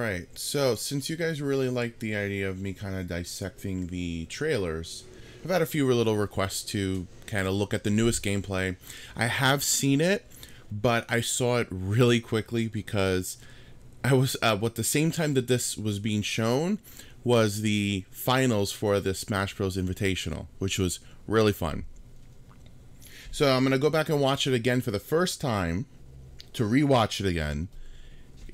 Right, so since you guys really like the idea of me kind of dissecting the trailers, I've had a few little requests to kind of look at the newest gameplay. I have seen it, but I saw it really quickly because I was, at the same time that this was being shown, was the finals for the Smash Bros. Invitational, which was really fun. So I'm going to go back and watch it again for the first time, to rewatch it again,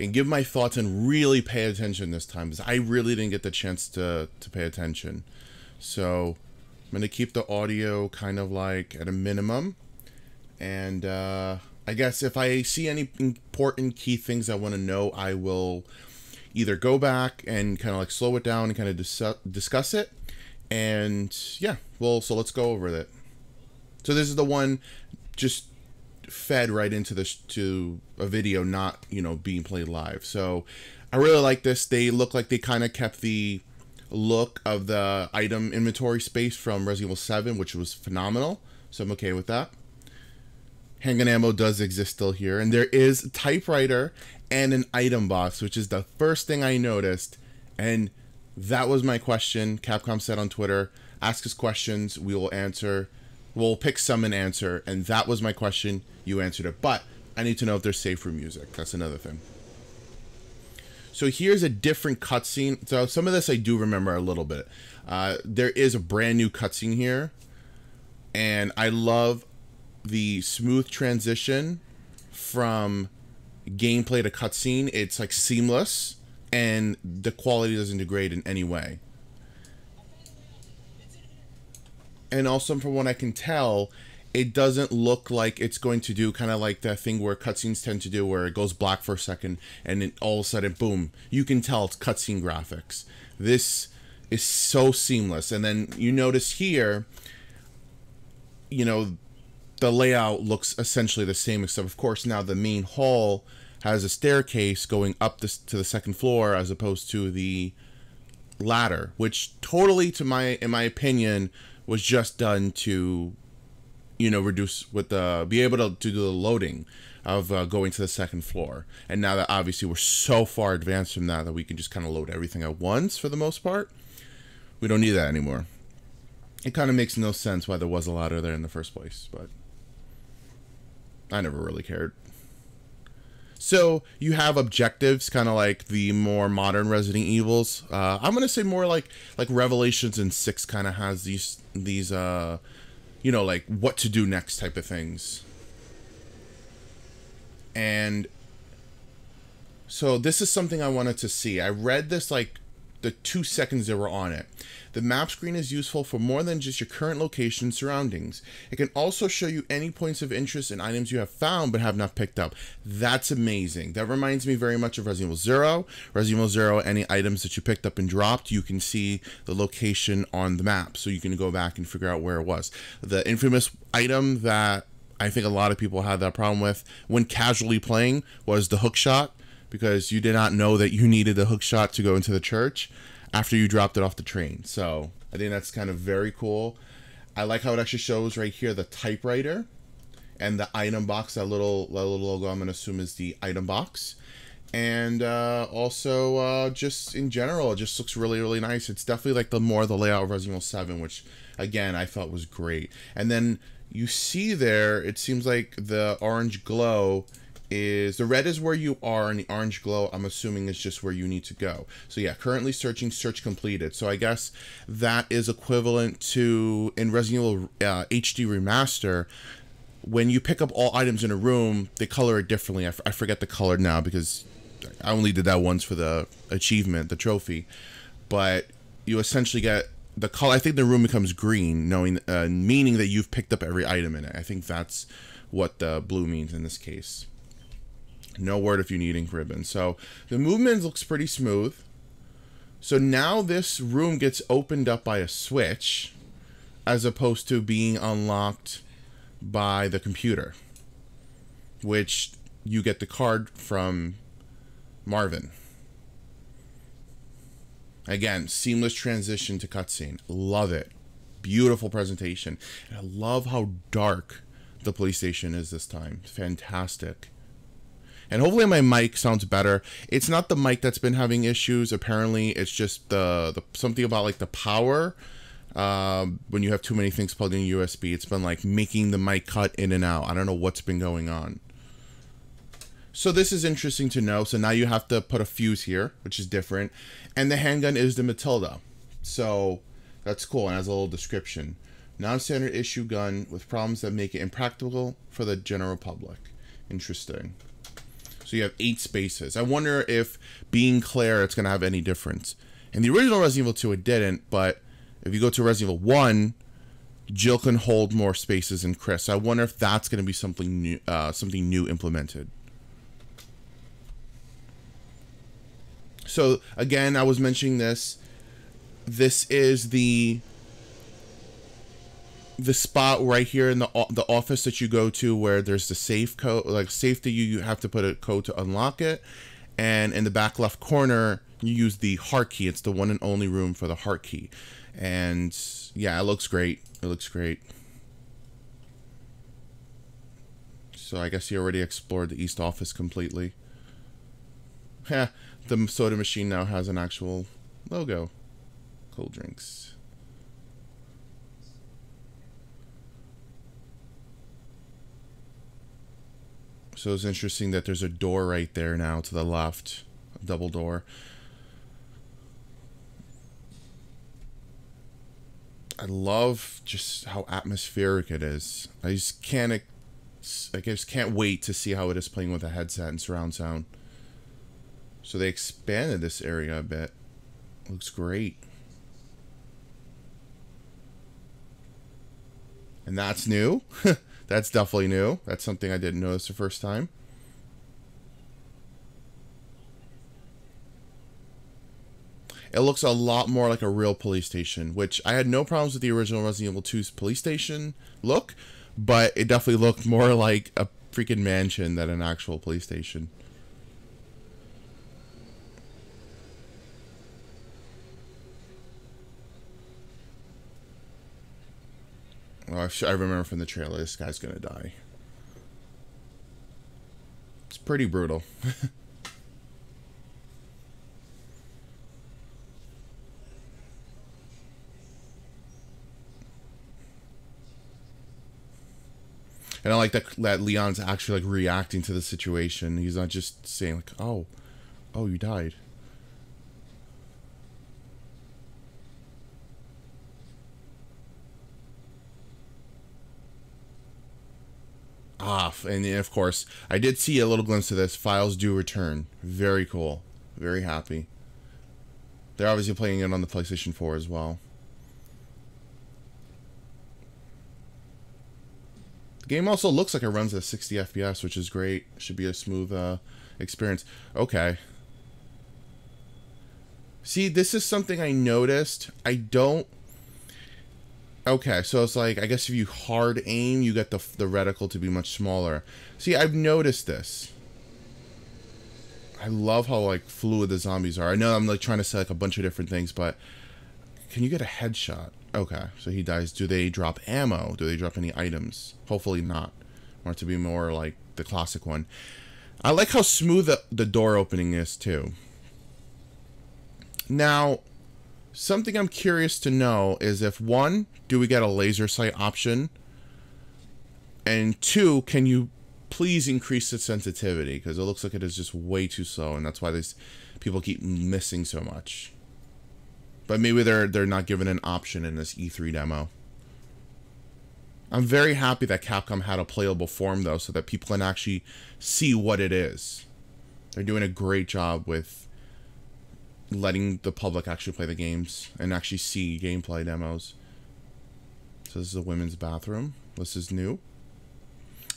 and give my thoughts and really pay attention this time, because I really didn't get the chance to pay attention. So I'm going to keep the audio kind of like at a minimum. And I guess if I see any important key things I want to know, I will either go back and kind of like slow it down and kind of discuss it. And yeah, well, so let's go over it. So this is the one just fed right into this, to a video, not, you know, being played live. So I really like this. They look like they kind of kept the look of the item inventory space from Resident Evil 7, which was phenomenal. So I'm okay with that. Handgun ammo does exist still here, and there is a typewriter and an item box, which is the first thing I noticed. And that was my question. Capcom said on Twitter, ask us questions, we will answer. We'll pick some and answer, and that was my question. You answered it, but I need to know if there's safe room music. That's another thing. So here's a different cutscene. So some of this I do remember a little bit. There is a brand new cutscene here, and I love the smooth transition from gameplay to cutscene. It's like seamless, and the quality doesn't degrade in any way. And also, from what I can tell, it doesn't look like it's going to do kind of like that thing where cutscenes tend to do, where it goes black for a second and then all of a sudden, boom, you can tell it's cutscene graphics. This is so seamless. And then you notice here, you know, the layout looks essentially the same, except of course now the main hall has a staircase going up this to the second floor as opposed to the ladder, which totally, in my opinion, was just done to, you know, reduce with the, be able to do the loading of going to the second floor. And now that obviously we're so far advanced from that we can just kind of load everything at once for the most part, we don't need that anymore. It kind of makes no sense why there was a ladder there in the first place, but I never really cared. So you have objectives, kind of like the more modern Resident Evils. I'm gonna say more like Revelations and 6 kind of has these you know, like what to do next type of things. And so this is something I wanted to see. I read this like the 2 seconds they were on it. The map screen is useful for more than just your current location and surroundings. It can also show you any points of interest and items you have found but have not picked up. That's amazing. That reminds me very much of Resident Evil 0. Resident Evil 0, any items that you picked up and dropped, you can see the location on the map, so you can go back and figure out where it was. The infamous item that I think a lot of people had that problem with when casually playing was the hook shot, because you did not know that you needed the hook shot to go into the church after you dropped it off the train. So I think that's kind of very cool. I like how it actually shows right here the typewriter and the item box. That little logo, I'm going to assume, is the item box. And also just in general, it just looks really, really nice. It's definitely like the layout of Resident Evil 7, which again I thought was great. And then you see there, it seems like the orange glow is, the red is where you are, and the orange glow, I'm assuming, is just where you need to go. So yeah, currently searching, search completed. So I guess that is equivalent to, in Resident Evil HD Remaster, when you pick up all items in a room, they color it differently. I forget the color now because I only did that once for the achievement, the trophy. But you essentially get the color, I think the room becomes green, knowing meaning that you've picked up every item in it. I think that's what the blue means in this case. No word if you need ink ribbon. So the movement looks pretty smooth. So now this room gets opened up by a switch as opposed to being unlocked by the computer, which you get the card from Marvin. Again, seamless transition to cutscene. Love it. Beautiful presentation. And I love how dark the police station is this time. Fantastic. And hopefully my mic sounds better. It's not the mic that's been having issues. Apparently, it's just the something about like the power. When you have too many things plugged in USB, it's been like making the mic cut in and out. I don't know what's been going on. So this is interesting to know. So now you have to put a fuse here, which is different. And the handgun is the Matilda. So that's cool, and has a little description. Non-standard issue gun with problems that make it impractical for the general public. Interesting. So you have 8 spaces. I wonder if being Claire, it's going to have any difference. In the original Resident Evil 2, it didn't, but if you go to Resident Evil 1, Jill can hold more spaces than Chris. I wonder if that's going to be something new implemented. So again, I was mentioning this. This is the spot right here in the office that you go to where there's the safe code, like safe that you have to put a code to unlock it. And in the back left corner, you use the heart key. It's the one and only room for the heart key. And yeah, it looks great. It looks great. So I guess you already explored the East office completely. Heh, the soda machine now has an actual logo. Cold drinks. So it's interesting that there's a door right there now to the left. A double door. I love just how atmospheric it is. I just can't wait to see how it is playing with a headset and surround sound. So they expanded this area a bit. Looks great. And that's new. That's definitely new. That's something I didn't notice the first time. It looks a lot more like a real police station, which I had no problems with the original Resident Evil 2's police station look, but it definitely looked more like a freaking mansion than an actual police station. Well, I remember from the trailer, this guy's gonna die. It's pretty brutal. And I like that Leon's actually like reacting to the situation. He's not just saying like, "Oh, you died." And of course, I did see a little glimpse of this. Files do return. Very cool. Very happy. They're obviously playing it on the PlayStation 4 as well. The game also looks like it runs at 60 FPS, which is great. Should be a smooth experience. Okay. See, this is something I noticed. Okay, so it's like, I guess if you hard aim, you get the reticle to be much smaller. See, I've noticed this. I love how, like, fluid the zombies are. I know I'm, like, trying to say, like, a bunch of different things, but can you get a headshot? Okay, so he dies. Do they drop ammo? Do they drop any items? Hopefully not. I want it to be more like the classic one. I like how smooth the door opening is, too. Now, something I'm curious to know is if, 1, do we get a laser sight option? And 2, can you please increase the sensitivity? Because it looks like it is just way too slow, and that's why these people keep missing so much. But maybe they're not given an option in this E3 demo. I'm very happy that Capcom had a playable form, though, so that people can actually see what it is. They're doing a great job with letting the public actually play the games and actually see gameplay demos. So this is a women's bathroom. This is new.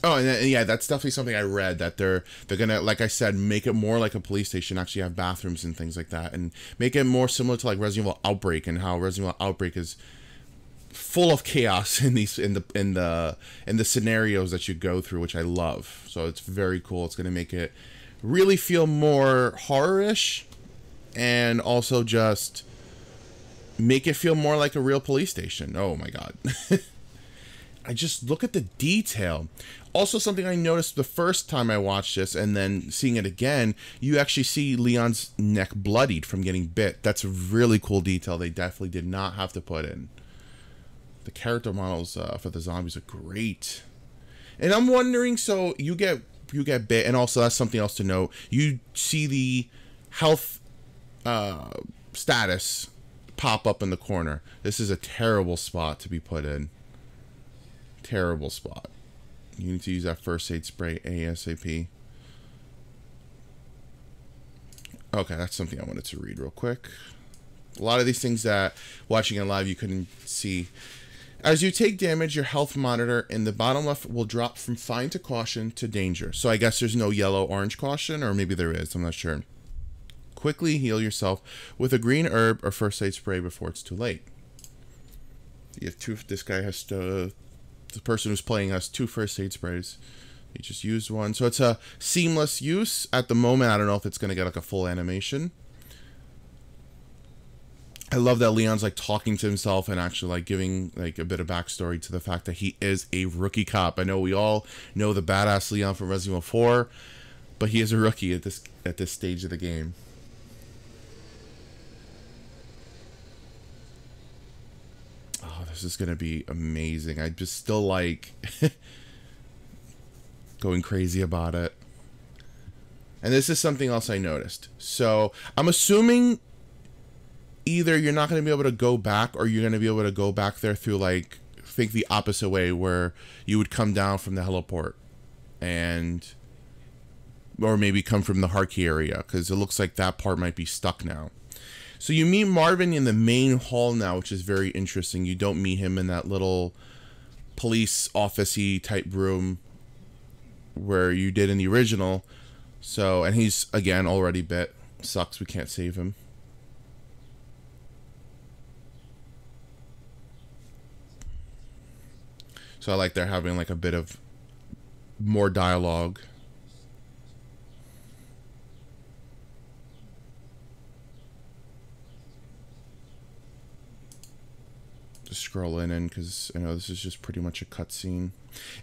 Oh, and yeah, that's definitely something I read, that they're gonna, like I said, make it more like a police station, actually have bathrooms and things like that, and make it more similar to like Resident Evil Outbreak, and how Resident Evil Outbreak is full of chaos in the scenarios that you go through, which I love. So it's very cool. It's gonna make it really feel more horror-ish, and also just make it feel more like a real police station. Oh my god. I just look at the detail. Also, something I noticed the first time I watched this and then seeing it again, you actually see Leon's neck bloodied from getting bit. That's a really cool detail they definitely did not have to put in. The character models for the zombies are great. And I'm wondering, so you get bit, and also that's something else to note. You see the health status pop up in the corner. This is a terrible spot to be put in. Terrible spot. You need to use that first aid spray ASAP. Okay, that's something I wanted to read real quick. A lot of these things that watching it live you couldn't see. As you take damage, your health monitor in the bottom left will drop from fine to caution to danger. So I guess there's no yellow-orange caution, or maybe there is. I'm not sure. Quickly heal yourself with a green herb or first aid spray before it's too late. This guy has to... The person who's playing has 2 first aid sprays. He just used one. So it's a seamless use. At the moment, I don't know if it's going to get like a full animation. I love that Leon's like talking to himself and actually like giving like a bit of backstory to the fact that he is a rookie cop. I know we all know the badass Leon from Resident Evil 4, but he is a rookie at this stage of the game. This is gonna be amazing. I just still like going crazy about it. And this is something else I noticed. So I'm assuming either you're not gonna be able to go back, or you're gonna be able to go back there through like, think the opposite way, where you would come down from the heliport and or maybe come from the Harkey area, because it looks like that part might be stuck now. So you meet Marvin in the main hall now, which is very interesting. You don't meet him in that little police office-y type room where you did in the original. So, and he's, again, already bit. Sucks we can't save him. So I like they're having like a bit of more dialogue. Scrolling in because I know this is just pretty much a cutscene,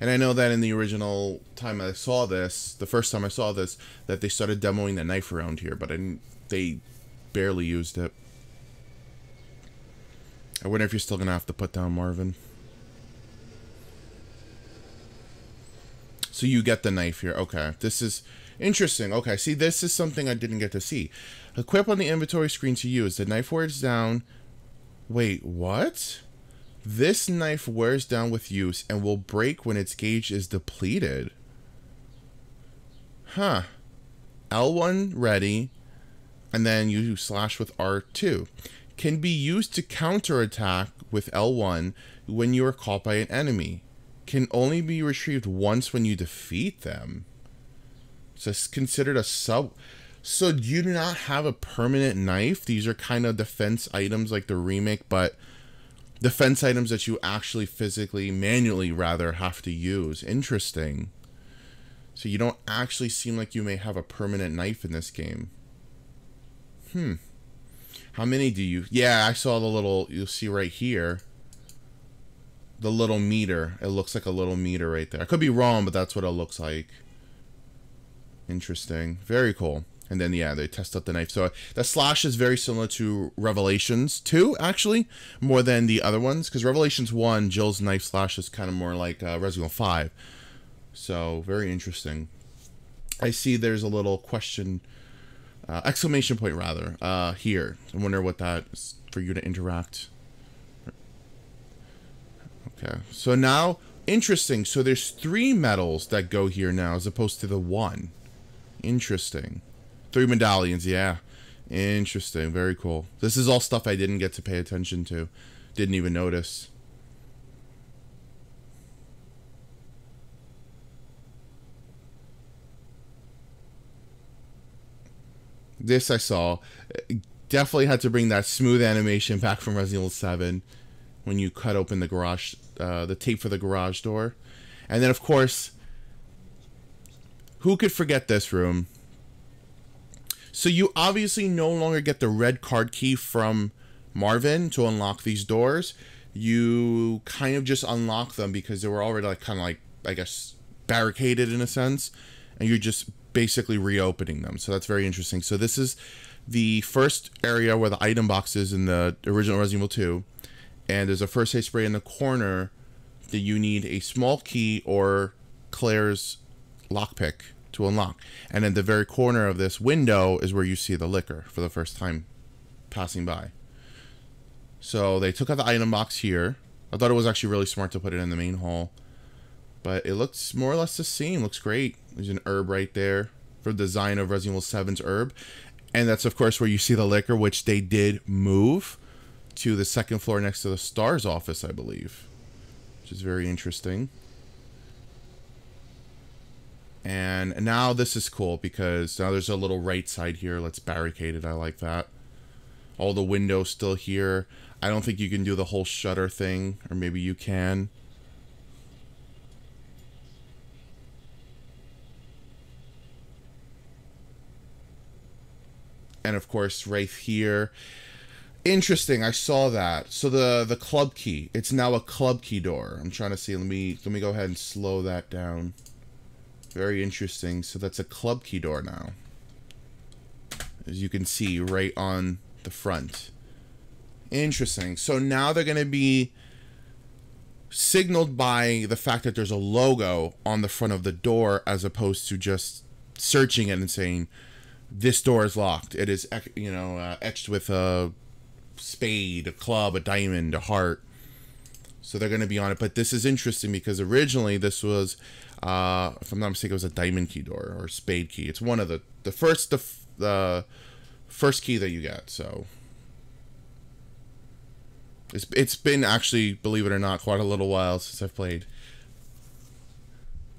and I know that in the original time I saw this, the first time I saw this, that they started demoing the knife around here, but they barely used it. I wonder if you're still gonna have to put down Marvin. So you get the knife here. Okay, this is interesting. Okay, see, this is something I didn't get to see. Equip on the inventory screen to use. The knife wears down. Wait, what? This knife wears down with use and will break when its gauge is depleted. Huh. L1 ready, and then you slash with R2. Can be used to counterattack with L1 when you are caught by an enemy. Can only be retrieved once when you defeat them. So it's considered a sub... So you do not have a permanent knife. These are kind of defense items like the remake, but defense items that you actually physically, manually rather, have to use. Interesting. So you don't actually seem like you may have a permanent knife in this game. How many do you... Yeah, I saw the little... You'll see right here. The little meter. It looks like a little meter right there. I could be wrong, but that's what it looks like. Interesting. Very cool. And then, yeah, they test out the knife. So the slash is very similar to Revelations 2, actually, more than the other ones. Because Revelations 1, Jill's knife slash is kind of more like Resident Evil 5. So, very interesting. I see there's a little question, exclamation point, rather, here. I wonder what that is for you to interact. Okay, so now, interesting. So there's 3 medals that go here now, as opposed to the 1. Interesting. 3 medallions, yeah. Interesting. Very cool. This is all stuff I didn't get to pay attention to. Didn't even notice. This I saw. Definitely had to bring that smooth animation back from Resident Evil 7 when you cut open the garage, the tape for the garage door. And then, of course, who could forget this room? So you obviously no longer get the red card key from Marvin to unlock these doors. you kind of just unlock them because they were already like kind of like, I guess, barricaded in a sense, and you're just basically reopening them. So that's very interesting. So this is the first area where the item box is in the original Resident Evil 2, and there's a first aid spray in the corner that you need a small key or Claire's lockpick to unlock. And in the very corner of this window is where you see the liquor for the first time passing by. So they took out the item box here. I thought it was actually really smart to put it in the main hall, but it looks more or less the same. Looks great. There's an herb right there for the design of Resident Evil 7's herb. And that's, of course, where you see the liquor, which they did move to the second floor next to the STARS office, I believe, which is very interesting. And now this is cool because now there's a little right side here. Let's barricade it. I like that. All the windows still here. I don't think you can do the whole shutter thing, or maybe you can. And of course, right here. Interesting, I saw that. So the club key, it's now a club key door. I'm trying to see, let me go ahead and slow that down. Very interesting. So that's a club key door now, as you can see right on the front. Interesting. So now they're going to be signaled by the fact that there's a logo on the front of the door, as opposed to just searching it and saying, this door is locked. It is, you know, etched with a spade, a club, a diamond, a heart. So they're going to be on it. But this is interesting because originally this was, if I'm not mistaken, it was a diamond key door or spade key. It's one of the first key that you get. So it's been actually, believe it or not, quite a little while since I've played.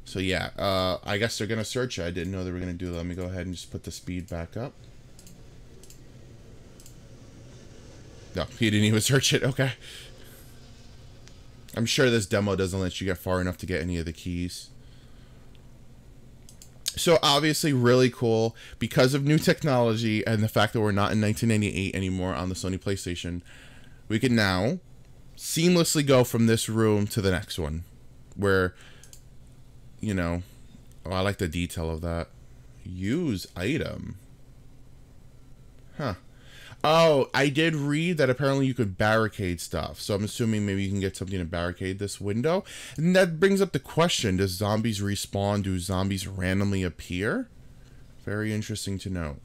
So yeah, I guess they're going to search it. I didn't know they were going to do that. Let me go ahead and just put the speed back up. No, he didn't even search it. Okay. I'm sure this demo doesn't let you get far enough to get any of the keys. So obviously really cool because of new technology and the fact that we're not in 1998 anymore on the Sony PlayStation. We can now seamlessly go from this room to the next one where, you know, oh, I like the detail of that. Use item. Huh. Oh, I did read that apparently you could barricade stuff. So I'm assuming maybe you can get something to barricade this window. And that brings up the question, does zombies respawn? Do zombies randomly appear? Very interesting to know.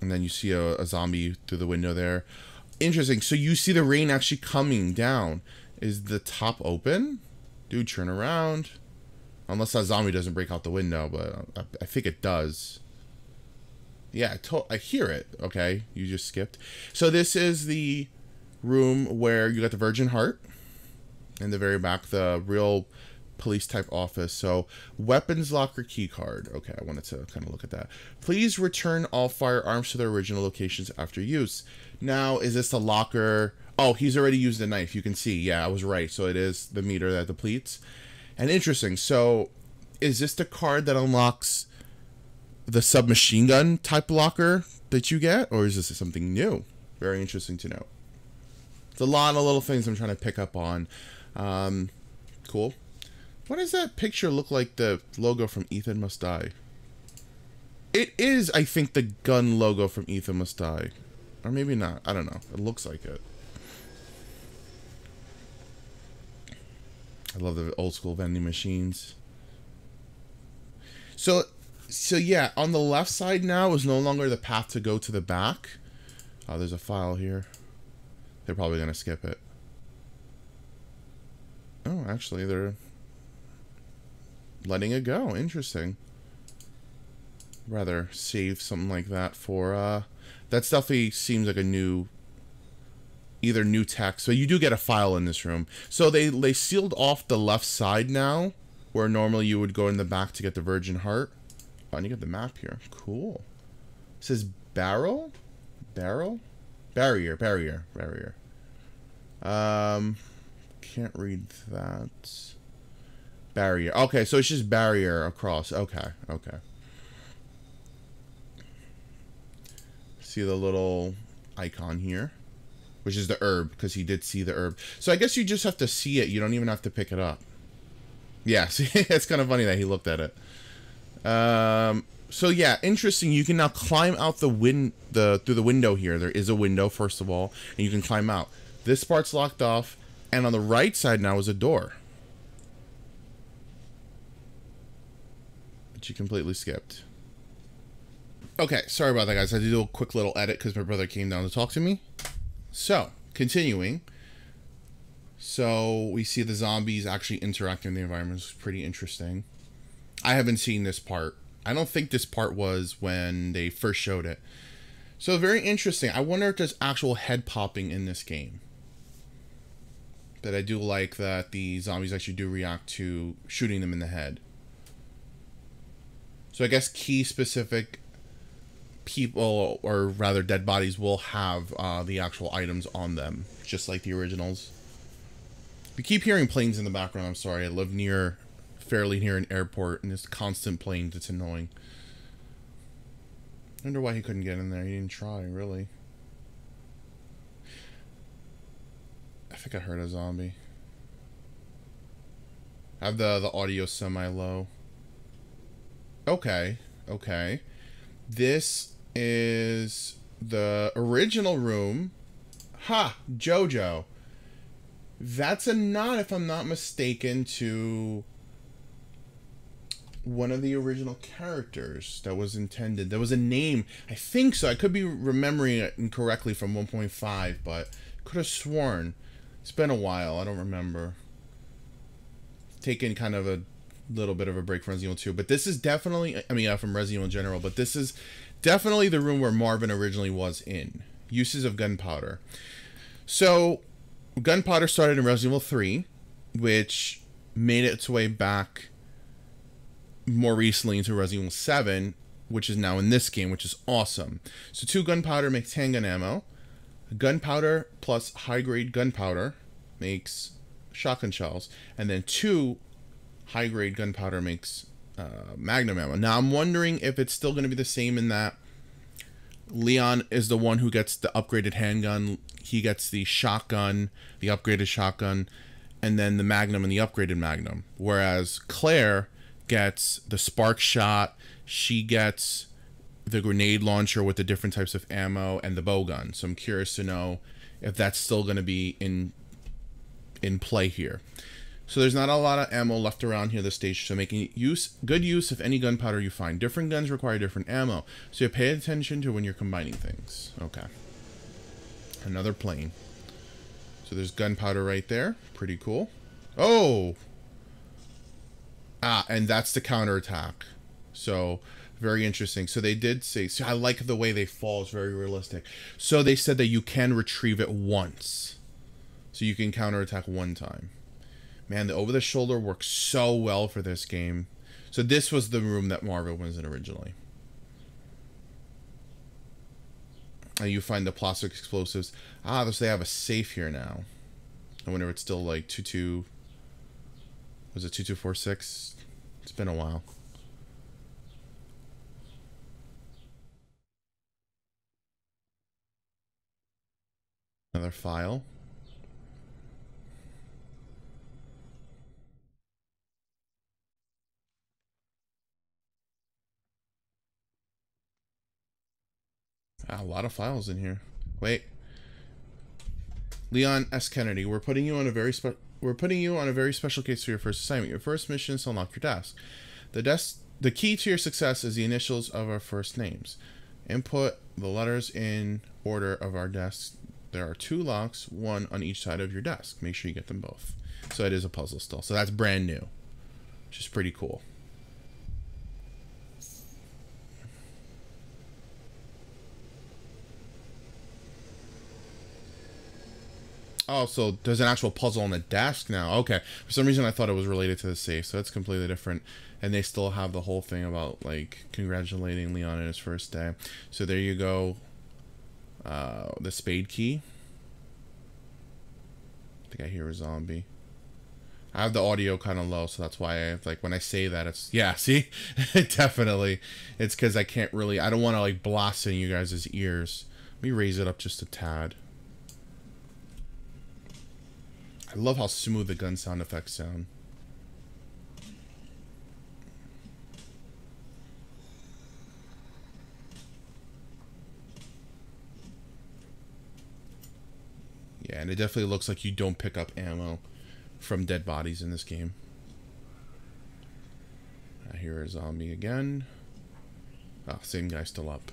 And then you see a zombie through the window there. Interesting. So you see the rain actually coming down. Is the top open? Dude, turn around. Unless that zombie doesn't break out the window, but I think it does. Yeah, I hear it. Okay, you just skipped. So this is the room where you got the Virgin Heart. In the very back, the real police type office. So weapons locker key card. Okay, I wanted to kind of look at that. Please return all firearms to their original locations after use. Now, is this the locker? Oh, he's already used the knife. You can see. Yeah, I was right. So it is the meter that depletes. And interesting. So is this the card that unlocks the submachine gun type locker that you get? Or is this something new? Very interesting to know. It's a lot of little things I'm trying to pick up on. Cool. What does that picture look like, the logo from Ethan Must Die? It is, I think, the gun logo from Ethan Must Die. Or maybe not. I don't know. It looks like it. I love the old school vending machines. So yeah, on the left side now is no longer the path to go to the back. Oh, there's a file here. They're probably going to skip it. Oh, actually, they're letting it go. Interesting. Rather save something like that for, that definitely seems like a new, either new text. So you do get a file in this room. So they sealed off the left side now, where normally you would go in the back to get the Virgin Heart. Oh, and you get the map here. Cool. It says barrel? Barrel? Barrier. Can't read that. Barrier. Okay, so it's just barrier across. Okay. See the little icon here, which is the herb, because he did see the herb. So I guess you just have to see it. You don't even have to pick it up. Yeah, see, it's kind of funny that he looked at it. So yeah, interesting. You can now climb out through the window here. There is a window, first of all, and you can climb out. This part's locked off, and on the right side now is a door. But you completely skipped. Okay, sorry about that, guys. I had to do a quick little edit because my brother came down to talk to me. So, continuing. So, we see the zombies actually interacting in the environment. It's pretty interesting. I haven't seen this part. I don't think this part was when they first showed it. So, very interesting. I wonder if there's actual head popping in this game. That I do like that the zombies actually do react to shooting them in the head. So, I guess key specific people, or rather dead bodies, will have the actual items on them, just like the originals. We keep hearing planes in the background. I'm sorry. I live fairly near an airport, and there's constant planes. It's annoying. I wonder why he couldn't get in there. He didn't try, really. I think I heard a zombie. I have the audio semi-low. Okay. Okay. This is the original room. Ha! Jojo. That's a nod, if I'm not mistaken, to one of the original characters that was intended. There was a name. I think so. I could be remembering it incorrectly from 1.5, but could have sworn. It's been a while. I don't remember. Taking kind of a little bit of a break from Resident Evil 2. But this is definitely, I mean, from Resident Evil in general, but this is definitely the room where Marvin originally was in. Uses of gunpowder. So, gunpowder started in Resident Evil 3, which made its way back more recently into Resident Evil 7, which is now in this game, which is awesome. So 2 gunpowder makes handgun ammo. Gunpowder plus high-grade gunpowder makes shotgun shells. And then 2 high-grade gunpowder makes magnum ammo. Now, I'm wondering if it's still going to be the same in that Leon is the one who gets the upgraded handgun. He gets the shotgun, the upgraded shotgun, and then the magnum and the upgraded magnum. Whereas Claire gets the spark shot. She gets the grenade launcher with the different types of ammo and the bow gun. So I'm curious to know if that's still going to be in play here. So there's not a lot of ammo left around here this stage, so making good use of any gunpowder you find. Different guns require different ammo, so you pay attention to when you're combining things. Okay. Another plane. So there's gunpowder right there. Pretty cool. Oh! Ah, and that's the counterattack. So, very interesting. So they did say, so I like the way they fall. It's very realistic. So they said that you can retrieve it once. So you can counterattack one time. Man, the over-the-shoulder works so well for this game. So this was the room that Marvin was in originally. And you find the plastic explosives. Ah, so they have a safe here now. I wonder if it's still like 22... Was it 2246? It's been a while. Another file. Ah, a lot of files in here. Wait. Leon S. Kennedy, we're putting you on a very special case for your first assignment. Your first mission is to unlock your desk. The key to your success is the initials of our first names. Input the letters in order of our desks. There are 2 locks, one on each side of your desk. Make sure you get them both. So it is a puzzle still. So that's brand new, which is pretty cool. Oh, so there's an actual puzzle on the desk now. Okay. For some reason, I thought it was related to the safe, so it's completely different. And they still have the whole thing about, like, congratulating Leon on his first day. So there you go. The spade key. I think I hear a zombie. I have the audio kind of low, so that's why I like when I say that it's yeah. See, definitely, it's because I can't really. I don't want to like blast in you guys' ears. Let me raise it up just a tad. I love how smooth the gun sound effects sound. Yeah, and it definitely looks like you don't pick up ammo from dead bodies in this game. I hear a zombie again. Oh, same guy still up.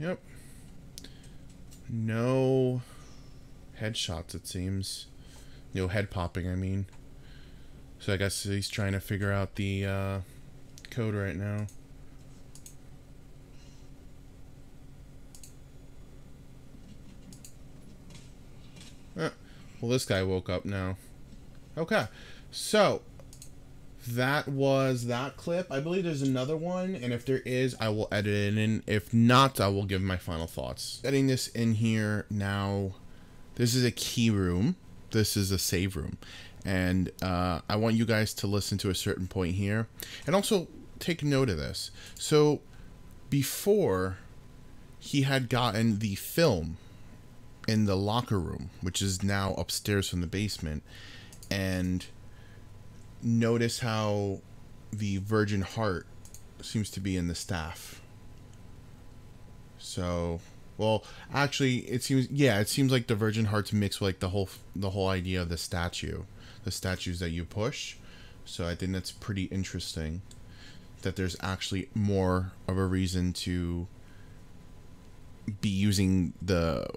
Yep. No headshots, it seems. No head popping, I mean. So I guess he's trying to figure out the code right now. Well, this guy woke up now. Okay. So, that was that clip. I believe there's another one, and if there is, I will edit it in. If not, I will give my final thoughts. Getting this in here now. This is a key room. This is a save room. And I want you guys to listen to a certain point here. And also, take note of this. So, before, he had gotten the film in the locker room, which is now upstairs from the basement, and notice how the Virgin Heart seems to be in the staff. So, well, actually, it seems like the Virgin Heart's mixed with like the whole idea of the statues that you push. So I think that's pretty interesting that there's actually more of a reason to be using the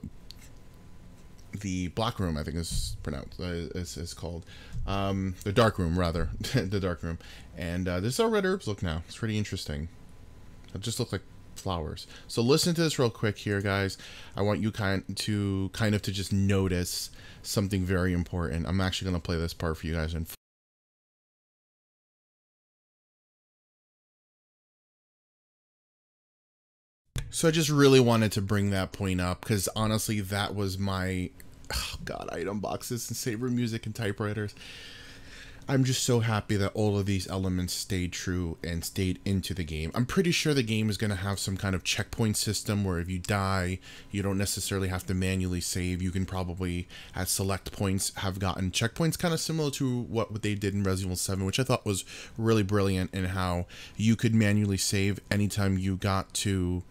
black room, I think is pronounced, is called. The dark room, rather. The dark room. And this is how red herbs look now. It's pretty interesting. It just look like flowers. So listen to this real quick here, guys. I want you kind of to just notice something very important. I'm actually going to play this part for you guys in So I just really wanted to bring that point up because honestly, that was my, oh God, item boxes and save room music and typewriters. I'm just so happy that all of these elements stayed true and stayed into the game. I'm pretty sure the game is going to have some kind of checkpoint system where if you die, you don't necessarily have to manually save. You can probably, at select points, have gotten checkpoints kind of similar to what they did in Resident Evil 7, which I thought was really brilliant in how you could manually save anytime you got to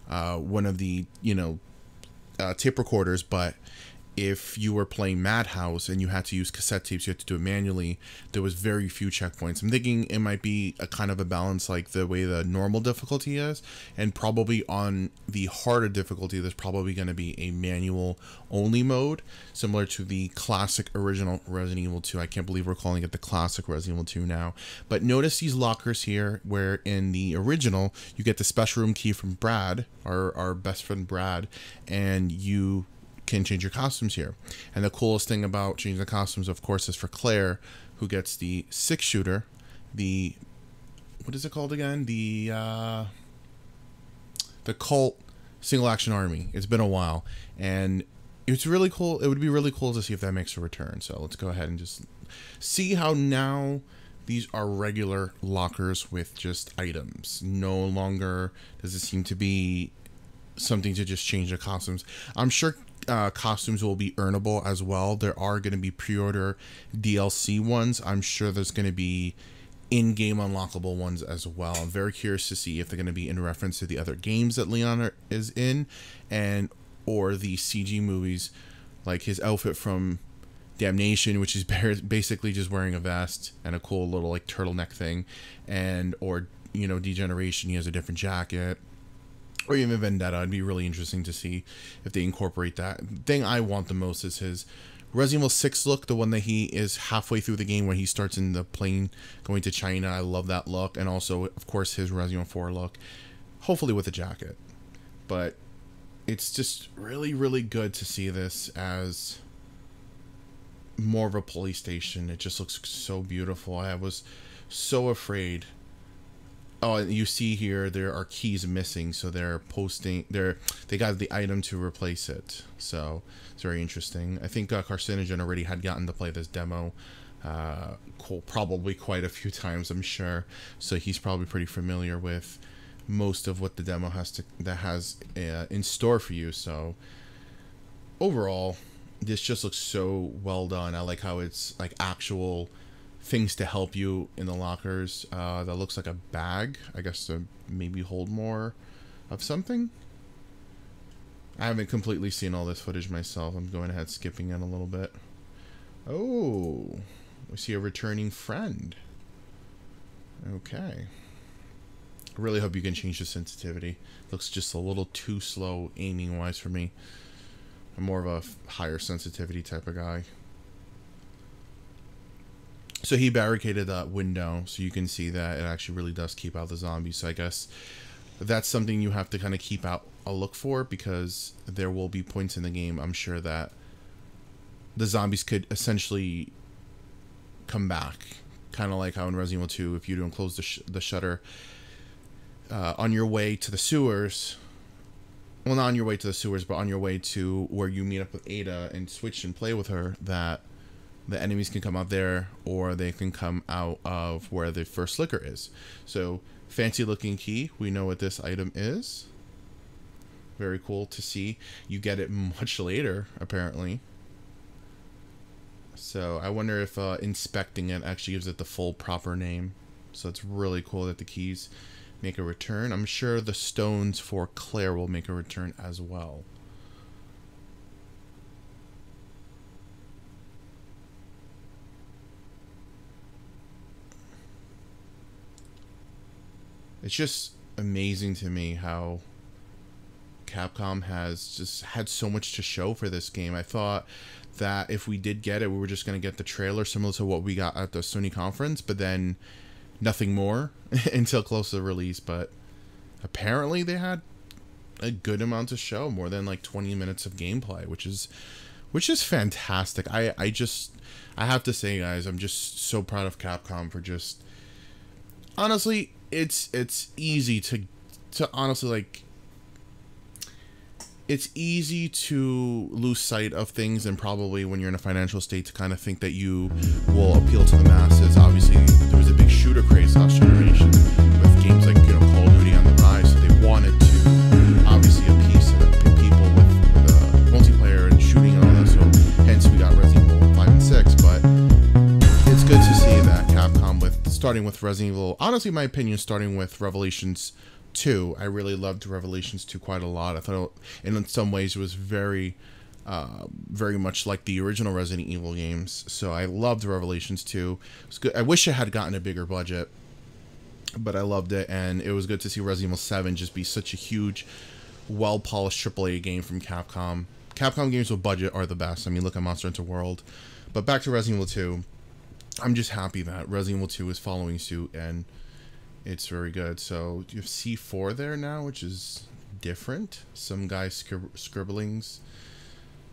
one of the, tape recorders, but if you were playing Madhouse and you had to use cassette tapes, you had to do it manually. There was very few checkpoints. I'm thinking it might be a kind of a balance like the way the normal difficulty is, and probably on the harder difficulty, there's probably going to be a manual only mode, similar to the classic original Resident Evil 2. I can't believe we're calling it the classic Resident Evil 2 now. But notice these lockers here, where in the original, you get the special room key from Brad, our best friend Brad, and you can change your costumes here. And the coolest thing about changing the costumes, of course, is for Claire, who gets the 6-shooter, the, what is it called again? The Colt Single Action Army. It's been a while, and it's really cool. It would be really cool to see if that makes a return. So let's go ahead and just see how now these are regular lockers with just items. No longer does it seem to be something to just change the costumes. I'm sure costumes will be earnable as well. There are going to be pre-order DLC ones. I'm sure there's going to be in-game unlockable ones as well. I'm very curious to see if they're going to be in reference to the other games that Leon is in, and or the CG movies, like his outfit from Damnation, which is basically just wearing a vest and a cool little like turtleneck thing, and or Degeneration, he has a different jacket. Or even Vendetta. It'd be really interesting to see if they incorporate that. The thing I want the most is his Resident Evil 6 look, the one that he is halfway through the game when he starts in the plane going to China. I love that look. And also, of course, his Resident Evil 4 look. Hopefully with a jacket. But it's just really, really good to see this as more of a police station. It just looks so beautiful. I was so afraid Oh, and you see here there are keys missing, so they're posting. They got the item to replace it. So it's very interesting. I think Carcinogen already had gotten to play this demo, probably quite a few times, I'm sure. So he's probably pretty familiar with most of what the demo has in store for you. So overall, this just looks so well done. I like how it's like actual things to help you in the lockers. That looks like a bag, I guess, to maybe hold more of something. I haven't completely seen all this footage myself. I'm going ahead skipping it a little bit. Oh, we see a returning friend. Okay. I really hope you can change the sensitivity. Looks just a little too slow aiming wise for me. I'm more of a higher sensitivity type of guy. So he barricaded that window, so you can see that it actually really does keep out the zombies. So I guess that's something you have to kind of keep out a look for, because there will be points in the game, I'm sure, that the zombies could essentially come back. Kind of like how in Resident Evil 2, if you don't close the shutter on your way to the sewers, well, not on your way to the sewers, but on your way to where you meet up with Ada and switch and play with her, that the enemies can come out there, or they can come out of where the first slicker is. So, fancy looking key. We know what this item is. Very cool to see. You get it much later, apparently. So, I wonder if inspecting it actually gives it the full proper name. So, it's really cool that the keys make a return. I'm sure the stones for Claire will make a return as well. It's just amazing to me how Capcom has just had so much to show for this game. I thought that if we did get it, we were just going to get the trailer similar to what we got at the Sony conference, but then nothing more until close to the release. But apparently they had a good amount to show, more than like 20 minutes of gameplay, which is fantastic. I have to say, guys, I'm just so proud of Capcom for just, honestly, it's easy to honestly, like, it's easy to lose sight of things, and probably when you're in a financial state to kind of think that you will appeal to the masses. Obviously, there was a big shooter craze last generation with games like, Call of Duty on the rise, so they wanted to obviously appease people with multiplayer and shooting and all that. So hence we got Resident Evil 5 and 6, but it's good to see that Capcom, starting with Resident Evil, honestly, in my opinion, starting with Revelations 2, I really loved Revelations 2 quite a lot. I thought, in some ways, it was very much like the original Resident Evil games. So I loved Revelations 2. It was good. I wish it had gotten a bigger budget, but I loved it, and it was good to see Resident Evil 7 just be such a huge, well-polished AAA game from Capcom. Capcom games with budget are the best. I mean, look at Monster Hunter World. But back to Resident Evil 2. I'm just happy that Resident Evil 2 is following suit, and it's very good. So you have C4 there now, which is different. Some guys scribblings.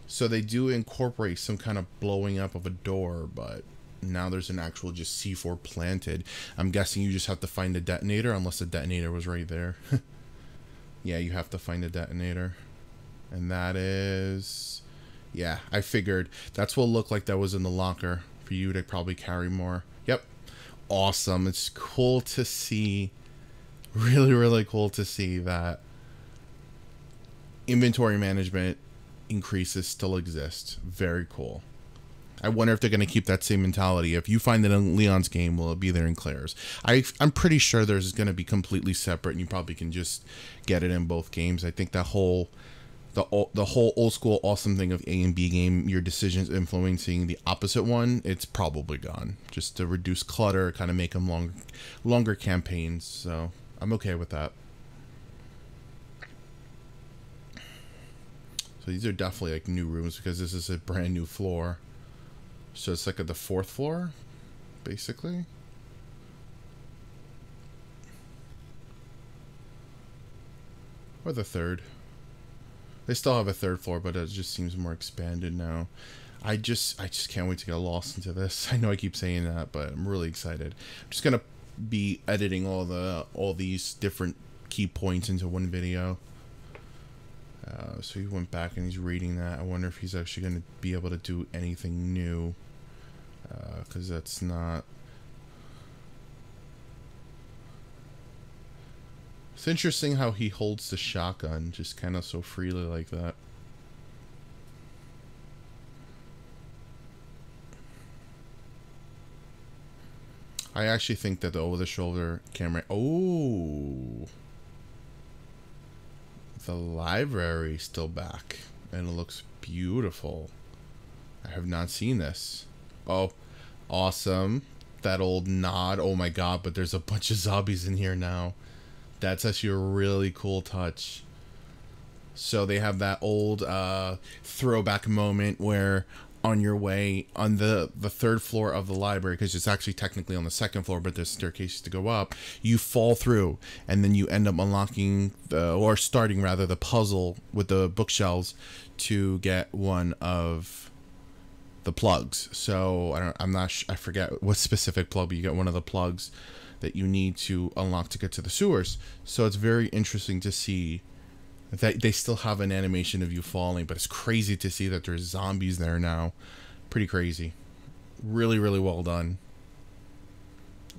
So they do incorporate some kind of blowing up of a door, but now there's an actual just C4 planted. I'm guessing you just have to find the detonator, unless the detonator was right there. Yeah, you have to find the detonator. And that is... yeah, I figured. That's what looked like that was in the locker for you to probably carry more. Yep. Awesome. It's cool to see. Really, really cool to see that inventory management increases still exist. Very cool. I wonder if they're going to keep that same mentality. If you find it in Leon's game, will it be there in Claire's? I'm pretty sure there's going to be completely separate, and you probably can just get it in both games. I think that the whole old school awesome thing of A and B game, your decisions influencing the opposite one, it's probably gone. Just to reduce clutter, kind of make them longer campaigns. So I'm okay with that. So these are definitely like new rooms, because this is a brand new floor. So it's like at the 4th floor, basically. Or the 3rd. They still have a 3rd floor, but it just seems more expanded now. I just can't wait to get lost into this. I know I keep saying that, but I'm really excited. I'm just gonna be editing all these different key points into one video. So he went back and he's reading that. I wonder if he's actually going to be able to do anything new, because that's not. It's interesting how he holds the shotgun just kind of so freely like that. I actually think that the over-the-shoulder camera... Oh! The library's still back. And it looks beautiful. I have not seen this. Oh, awesome. That old nod. Oh my god, but there's a bunch of zombies in here now. That's actually a really cool touch. So they have that old throwback moment where on your way on the third floor of the library, because it's actually technically on the second floor, but there's staircases to go up, you fall through and then you end up unlocking or starting rather the puzzle with the bookshelves to get one of the plugs. So I forget what specific plug, but you get one of the plugs that you need to unlock to get to the sewers. So it's very interesting to see that they still have an animation of you falling, but it's crazy to see that there's zombies there now. Pretty crazy. Really, really well done.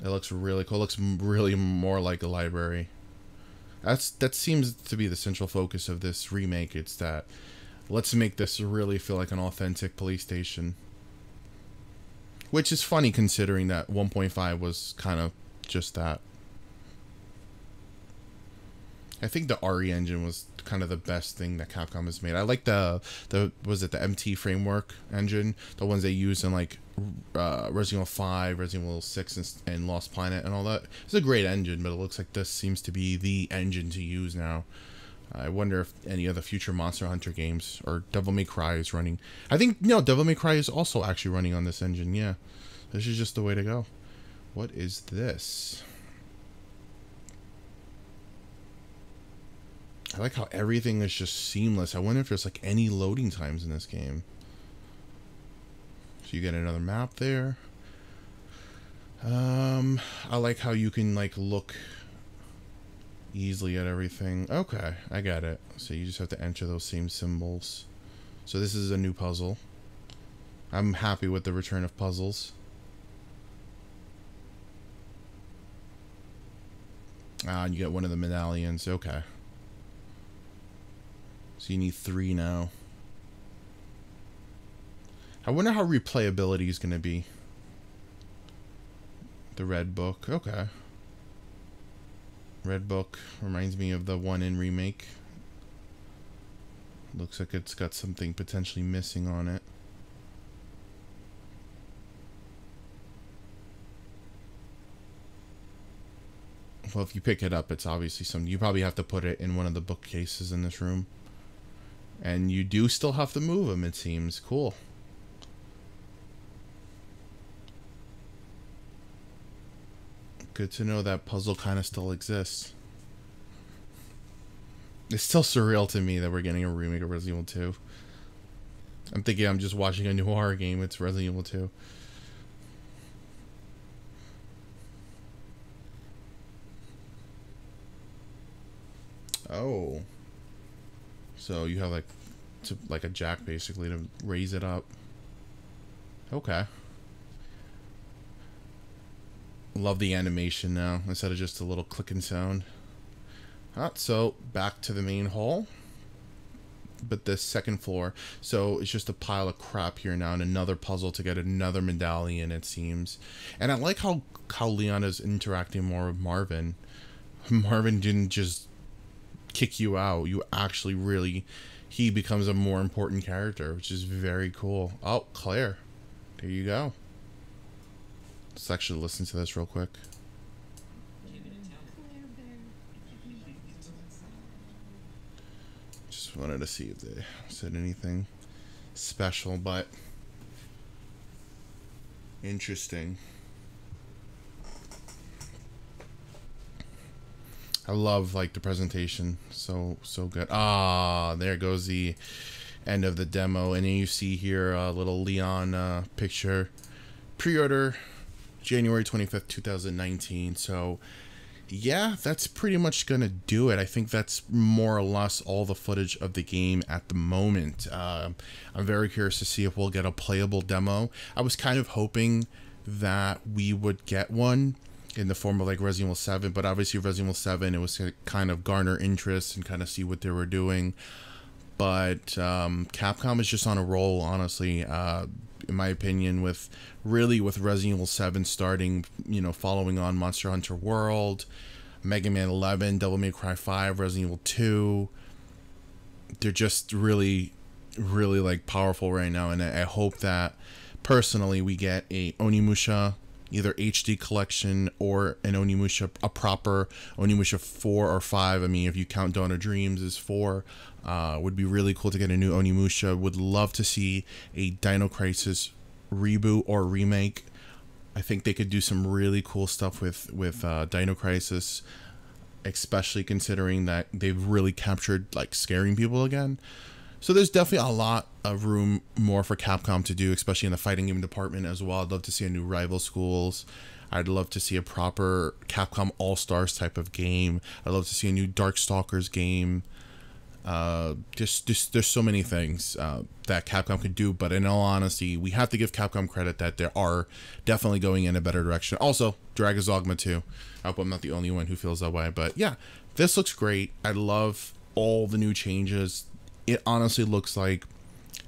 It looks really cool. It looks really more like a library. That seems to be the central focus of this remake. It's that let's make this really feel like an authentic police station. Which is funny considering that 1.5 was kind of just that. I think the RE engine was kind of the best thing that Capcom has made. I like the MT framework engine, the ones they use in like Resident Evil 5, Resident Evil 6, and Lost Planet and all that. It's a great engine, but it looks like this seems to be the engine to use now. I wonder if any of the future Monster Hunter games or Devil May Cry is running. I think Devil May Cry is also actually running on this engine. Yeah, this is just the way to go. What is this? I like how everything is just seamless. I wonder if there's like any loading times in this game. So you get another map there. I like how you can like look easily at everything. Okay, I got it. So you just have to enter those same symbols. So this is a new puzzle. I'm happy with the return of puzzles. And you get one of the medallions. Okay. So you need 3 now. I wonder how replayability is going to be. The red book. Okay. Red book reminds me of the one in Remake. Looks like it's got something potentially missing on it. Well, if you pick it up, it's obviously something. You probably have to put it in one of the bookcases in this room. And you do still have to move them, it seems. Cool. Good to know that puzzle kind of still exists. It's still surreal to me that we're getting a remake of Resident Evil 2. I'm thinking I'm just watching a new horror game. It's Resident Evil 2. Oh. So you have like a jack basically to raise it up. Okay. Love the animation now instead of just a little clicking sound. So back to the main hall. But the second floor. So it's just a pile of crap here now and another puzzle to get another medallion, it seems. And I like how Leon is interacting more with Marvin. Marvin didn't just kick you out. You actually really... He becomes a more important character, which is very cool. Oh, Claire. There you go. Let's actually listen to this real quick. Just wanted to see if they said anything special, but interesting. I love like the presentation, so good. Ah, there goes the end of the demo, and then you see here a little Leon picture. Pre-order January 25th, 2019. So yeah, that's pretty much gonna do it. I think that's more or less all the footage of the game at the moment. I'm very curious to see if we'll get a playable demo. I was kind of hoping that we would get one in the form of like Resident Evil 7, but obviously Resident Evil 7, it was to kind of garner interest and kind of see what they were doing. But Capcom is just on a roll, honestly, in my opinion, with Resident Evil 7 starting, you know, following on Monster Hunter World, Mega Man 11, Devil May Cry 5, Resident Evil 2. They're just really like powerful right now, and I hope that personally we get a Onimusha either HD collection or an Onimusha, a proper Onimusha 4 or 5. I mean, if you count Dawn of Dreams as 4, would be really cool to get a new Onimusha. Would love to see a Dino Crisis reboot or remake. I think they could do some really cool stuff with Dino Crisis, especially considering that they've really captured like scaring people again. So there's definitely a lot of room more for Capcom to do, especially in the fighting game department as well. I'd love to see a new Rival Schools. I'd love to see a proper Capcom All-Stars type of game. I'd love to see a new Darkstalkers game. Just there's so many things that Capcom could do, but in all honesty, we have to give Capcom credit that they are definitely going in a better direction. Also, Dragon's Dogma 2. I hope I'm not the only one who feels that way, but yeah, this looks great. I love all the new changes. It honestly looks like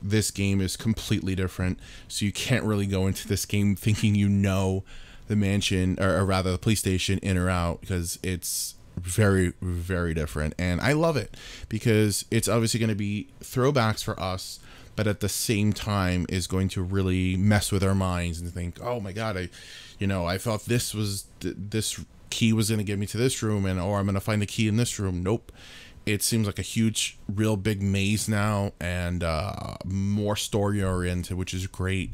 this game is completely different, so you can't really go into this game thinking you know the mansion, or rather the police station, in or out, because it's very different. And I love it because it's obviously going to be throwbacks for us, but at the same time is going to really mess with our minds and think, oh my god, I thought this was this key was going to get me to this room, and or I'm going to find the key in this room. Nope. It seems like a huge, real big maze now, and more story oriented, which is great.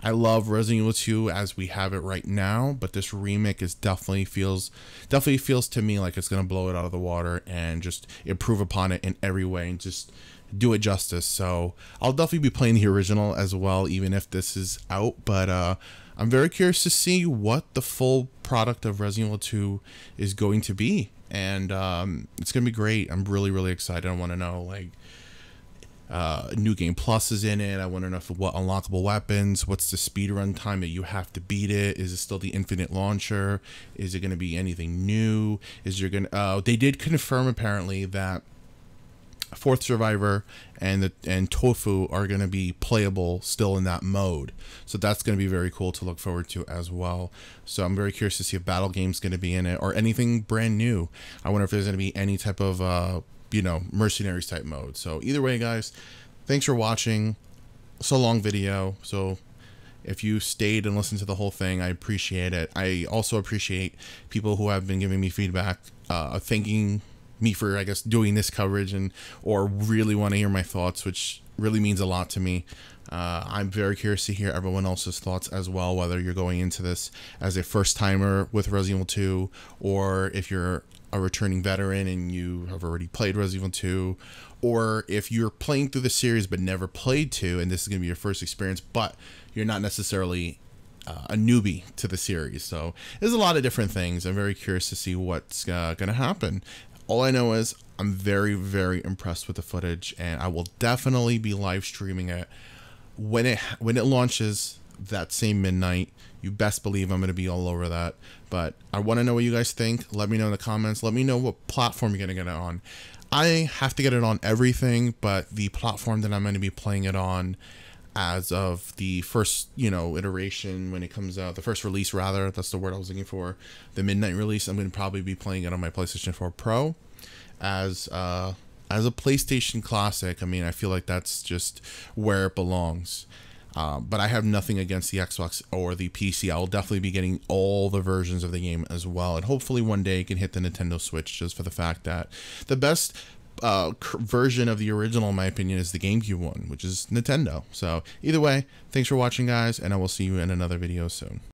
I love Resident Evil 2 as we have it right now, but this remake is definitely feels to me like it's gonna blow it out of the water and just improve upon it in every way and just do it justice. So I'll definitely be playing the original as well, even if this is out. But I'm very curious to see what the full product of Resident Evil 2 is going to be. And it's gonna be great. I'm really excited. I want to know, like, New Game Plus is in it. I want to know what unlockable weapons, what's the speedrun time that you have to beat it. Is it still the infinite launcher? Is it going to be anything new? Is there gonna they did confirm apparently that Fourth Survivor and Tofu are going to be playable still in that mode, so that's going to be very cool to look forward to as well. So I'm very curious to see if Battle Game's going to be in it or anything brand new. I wonder if there's going to be any type of mercenaries type mode. So either way, guys, thanks for watching. So long video, so if you stayed and listened to the whole thing, I appreciate it. I also appreciate people who have been giving me feedback, thanking me for, I guess, doing this coverage or really want to hear my thoughts, which really means a lot to me. I'm very curious to hear everyone else's thoughts as well, whether you're going into this as a first timer with Resident Evil 2, or if you're a returning veteran and you have already played Resident Evil 2, or if you're playing through the series but never played 2 and this is going to be your first experience, but you're not necessarily a newbie to the series. So there's a lot of different things. I'm very curious to see what's going to happen. All I know is I'm very impressed with the footage, and I will definitely be live streaming it when it launches that same midnight. You best believe I'm going to be all over that. But I want to know what you guys think. Let me know in the comments. Let me know what platform you're going to get it on. I have to get it on everything, but the platform that I'm going to be playing it on as of the first, iteration, when it comes out, the first release rather, that's the word I was looking for, the midnight release, I'm going to probably be playing it on my PlayStation 4 Pro as a PlayStation Classic. I mean, I feel like that's just where it belongs. But I have nothing against the Xbox or the PC. I will definitely be getting all the versions of the game as well, and hopefully one day I can hit the Nintendo Switch, just for the fact that the best version of the original, in my opinion, is the GameCube one, which is Nintendo. So either way, thanks for watching, guys, and I will see you in another video soon.